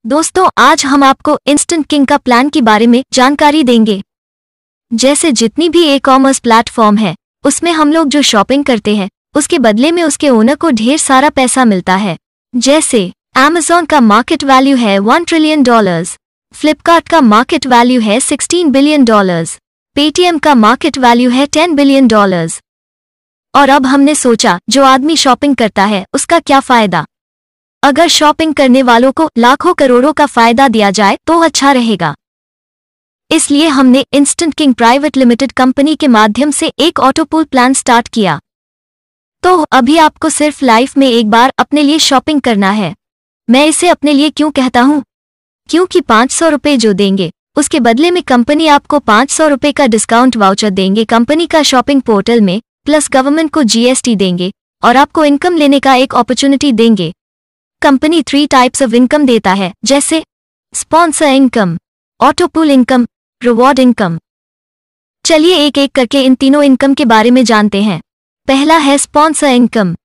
दोस्तों, आज हम आपको इंस्टेंट किंग का प्लान के बारे में जानकारी देंगे। जैसे जितनी भी ई कॉमर्स प्लेटफॉर्म है, उसमें हम लोग जो शॉपिंग करते हैं उसके बदले में उसके ओनर को ढेर सारा पैसा मिलता है। जैसे Amazon का मार्केट वैल्यू है $1 ट्रिलियन, फ्लिपकार्ट का मार्केट वैल्यू है $16 बिलियन, पेटीएम का मार्केट वैल्यू है $10 बिलियन। और अब हमने सोचा, जो आदमी शॉपिंग करता है उसका क्या फायदा। अगर शॉपिंग करने वालों को लाखों करोड़ों का फायदा दिया जाए तो अच्छा रहेगा। इसलिए हमने instant king private limited company के माध्यम से एक ऑटोपूल प्लान स्टार्ट किया। तो अभी आपको सिर्फ लाइफ में एक बार अपने लिए शॉपिंग करना है। मैं इसे अपने लिए क्यों कहता हूँ? क्योंकि 500 रुपये जो देंगे उसके बदले में कंपनी आपको 500 रुपये का डिस्काउंट वाउचर देंगे कंपनी का शॉपिंग पोर्टल में, प्लस गवर्नमेंट को GST देंगे और आपको इनकम लेने का एक अपॉर्चुनिटी देंगे। कंपनी 3 टाइप्स ऑफ इनकम देता है, जैसे sponsor income, autopool income, reward income. चलिए एक एक करके इन तीनों इनकम के बारे में जानते हैं। पहला है स्पॉन्सर इनकम।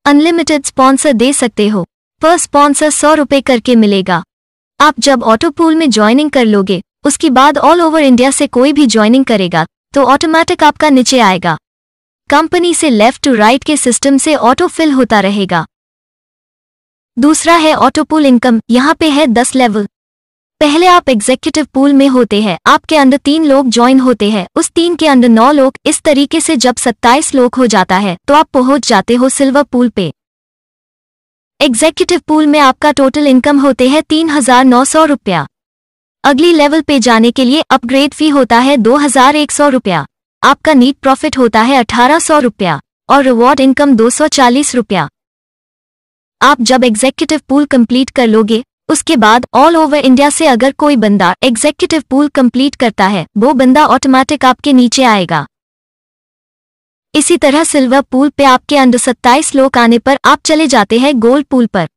अनलिमिटेड स्पॉन्सर दे सकते हो, पर स्पॉन्सर 100 रुपये करके मिलेगा। आप जब ऑटोपूल में ज्वाइनिंग कर लोगे, उसके बाद ऑल ओवर इंडिया से कोई भी ज्वाइनिंग करेगा तो ऑटोमेटिक आपका नीचे आएगा। कंपनी से लेफ्ट टू राइट के सिस्टम से ऑटो फिल होता रहेगा। दूसरा है ऑटोपूल इनकम। यहाँ पे है 10 लेवल। पहले आप एग्जीक्यूटिव पूल में होते हैं, आपके अंदर 3 लोग ज्वाइन होते हैं, उस 3 के अंदर 9 लोग। इस तरीके से जब 27 लोग हो जाता है तो आप पहुंच जाते हो सिल्वर पूल पे। एग्जीक्यूटिव पूल में आपका टोटल इनकम होते हैं 3,900 रुपया। अगली लेवल पे जाने के लिए अपग्रेड फी होता है 2,100 रुपया। आपका नीट प्रॉफिट होता है 1,800 रुपया और रिवॉर्ड इनकम 240 रुपया। आप जब एग्जीक्यूटिव पूल कंप्लीट कर लोगे, उसके बाद ऑल ओवर इंडिया से अगर कोई बंदा एग्जीक्यूटिव पूल कंप्लीट करता है, वो बंदा ऑटोमेटिक आपके नीचे आएगा। इसी तरह सिल्वर पूल पे आपके अंडर 27 लोग आने पर आप चले जाते हैं गोल्ड पूल पर।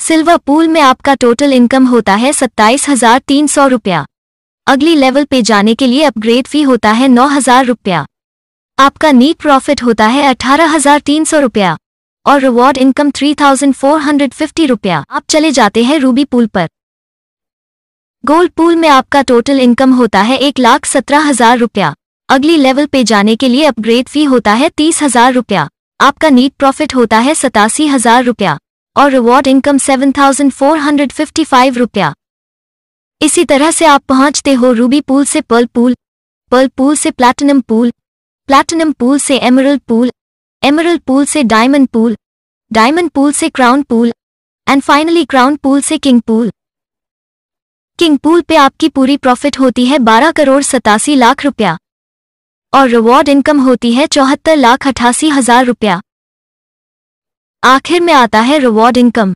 सिल्वर पूल में आपका टोटल इनकम होता है 27,300 रुपया। अगली लेवल पे जाने के लिए अपग्रेड फी होता है 9,000 रुपया। आपका नीट प्रॉफिट होता है 18,300 रुपया और रिवॉर्ड इनकम 3,450 रुपया। आप चले जाते हैं रूबी पूल पर। गोल्ड पूल में आपका टोटल इनकम होता है 1,17,000 रुपया। अगली लेवल पे जाने के लिए अपग्रेड फी होता है 30,000 रुपया। आपका नीट प्रॉफिट होता है 87,000 रुपया और रिवॉर्ड इनकम 7,455 रुपया। इसी तरह से आप पहुंचते हो रूबी पूल से पर्ल पूल, पर्ल पूल से प्लैटिनम पूल, प्लैटिनम पूल से एमरल्ड पूल, एमरल्ड पूल से डायमंड पूल, डायमंड पूल से crown pool and finally crown pool से किंग पूल। किंग पूल पे आपकी पूरी प्रॉफिट होती है 12,87,00,000 रुपया और रिवॉर्ड इनकम होती है 74,88,000 रुपया। आखिर में आता है रिवॉर्ड इनकम।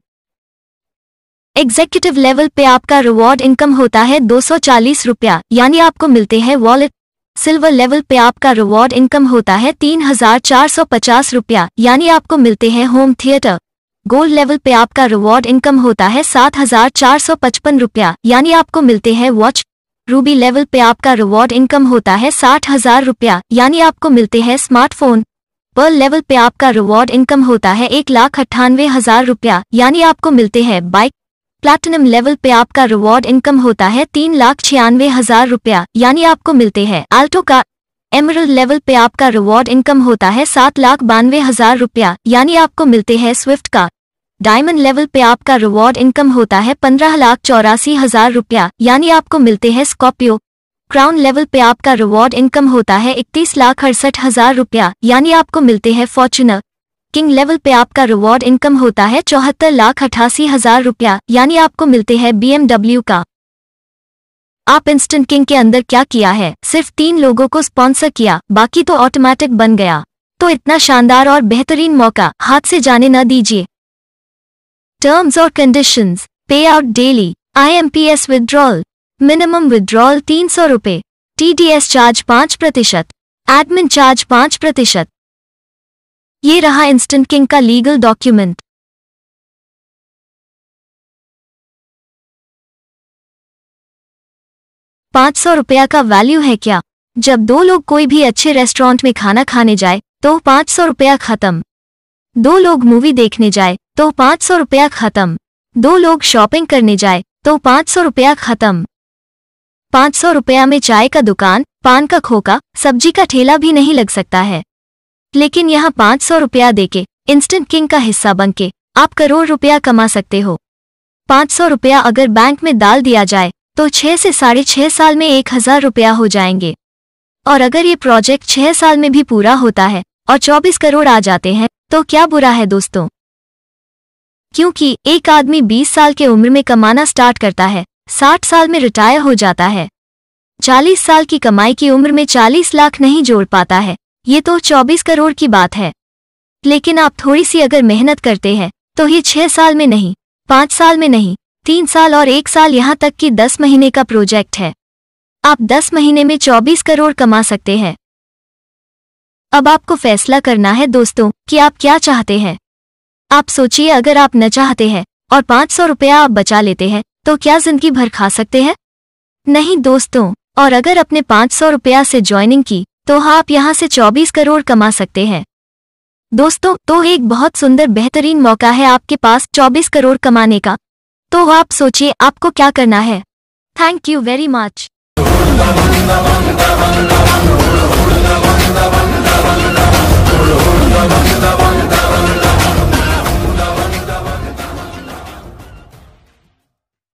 एग्जीक्यूटिव लेवल पे आपका रिवॉर्ड इनकम होता है 240 रुपया, यानी आपको मिलते हैं वॉलेट। सिल्वर लेवल पे आपका रिवॉर्ड इनकम होता है 3,450 रुपया, यानी आपको मिलते हैं होम थिएटर। गोल्ड लेवल पे आपका रिवॉर्ड इनकम होता है 7,455 रुपया, यानी आपको मिलते हैं वॉच। रूबी लेवल पे आपका रिवॉर्ड इनकम होता है 60,000 रुपया, यानी आपको मिलते हैं स्मार्टफोन। पर्ल लेवल पे आपका रिवॉर्ड इनकम होता है 1,98,000 रुपया, यानी आपको मिलते हैं बाइक। प्लैटिनम लेवल पे आपका रिवॉर्ड इनकम होता है 3,96,000 रुपया, यानी आपको मिलते हैं आल्टो कार। एमरल्ड लेवल पे आपका रिवॉर्ड इनकम होता है 7,92,000 रुपया, यानी आपको मिलते हैं स्विफ्ट कार। डायमंड लेवल पे आपका रिवॉर्ड इनकम होता है 15,84,000 रुपया, यानी आपको मिलते हैं स्कॉर्पियो। क्राउन लेवल पे आपका रिवॉर्ड इनकम होता है 31,68,000 रुपया, यानी आपको मिलते हैं फॉर्च्यूनर। किंग लेवल पे आपका रिवॉर्ड इनकम होता है 74,88,000 रुपया, यानी आपको मिलते हैं BMW का। आप इंस्टेंट किंग के अंदर क्या किया है? सिर्फ 3 लोगों को स्पॉन्सर किया, बाकी तो ऑटोमेटिक बन गया। तो इतना शानदार और बेहतरीन मौका हाथ से जाने न दीजिए। टर्म्स और कंडीशंस: पे out daily, IMPS withdrawal, minimum withdrawal 300 रुपये, TDS चार्ज 5%, एडमिन चार्ज 5%। ये रहा इंस्टेंट किंग का लीगल डॉक्यूमेंट। ₹500 रुपया का वैल्यू है क्या? जब 2 लोग कोई भी अच्छे रेस्टोरेंट में खाना खाने जाए तो 500 रुपया खत्म। 2 लोग मूवी देखने जाए तो 500 रुपया खत्म। दो लोग शॉपिंग करने जाए तो 500 रुपया खत्म। 500 रुपया में चाय का दुकान, पान का खोखा, सब्जी का ठेला भी नहीं लग सकता है। लेकिन यहाँ 500 रुपया देके इंस्टेंट किंग का हिस्सा बनके आप करोड़ रुपया कमा सकते हो। 500 रुपया अगर बैंक में डाल दिया जाए तो 6 से 6.5 साल में 1000 रुपया हो जाएंगे। और अगर ये प्रोजेक्ट 6 साल में भी पूरा होता है और 24 करोड़ आ जाते हैं तो क्या बुरा है दोस्तों। क्योंकि एक आदमी 20 साल के उम्र में कमाना स्टार्ट करता है, 60 साल में रिटायर हो जाता है। 40 साल की कमाई की उम्र में 40 लाख नहीं जोड़ पाता है, ये तो 24 करोड़ की बात है। लेकिन आप थोड़ी सी अगर मेहनत करते हैं तो ये 6 साल में नहीं, 5 साल में नहीं, 3 साल और 1 साल यहाँ तक कि 10 महीने का प्रोजेक्ट है। आप 10 महीने में 24 करोड़ कमा सकते हैं। अब आपको फैसला करना है दोस्तों कि आप क्या चाहते हैं। आप सोचिए, अगर आप न चाहते हैं और 500 रुपया आप बचा लेते हैं तो क्या जिंदगी भर खा सकते हैं? नहीं दोस्तों। और अगर अपने 500 रुपया से ज्वाइनिंग की तो आप यहाँ से 24 करोड़ कमा सकते हैं। दोस्तों, तो एक बहुत सुंदर बेहतरीन मौका है आपके पास 24 करोड़ कमाने का। तो आप सोचिए आपको क्या करना है। Thank you very much.